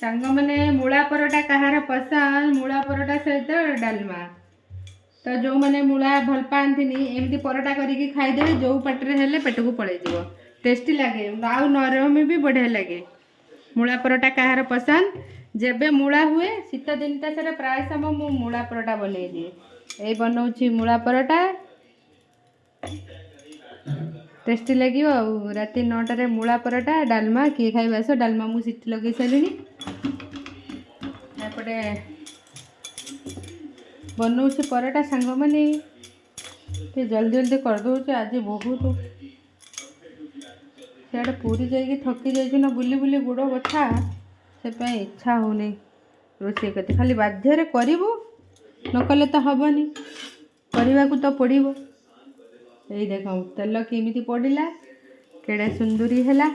सांग मैंने मूला परोटा कहार पसंद मूला परोटा सहित डालमा तो जो मैंने मूला भल पाती एमती परोटा करके खाईदे जो पाटे हेले पेट को पड़े टेस्टी लगे आउ नरम भी बढ़िया लगे मूला परोटा कहार पसंद जेबे मूला हुए शीत दिन से प्राय समय मु मूला परोटा बन दिए बनाऊँ मूला परोटा टेस्टी लगे राति 9टार मूला परोटा डालमा किए खाइबा आस डालमा मु सीटी लगे सारे एपटे बनाऊँ परोटा सांग मैंने जल्दी जल्दी करदे आज बहुत सियाड़े पूरी जाइए थकी जाइए बुली बुली गोड़ बथा से इच्छा होनी रोषे करते खाली बाध्य करू न कले तो हेनी करने को तो पड़ो यही देख तेल केमी पड़ा केड़े सुंदरी है।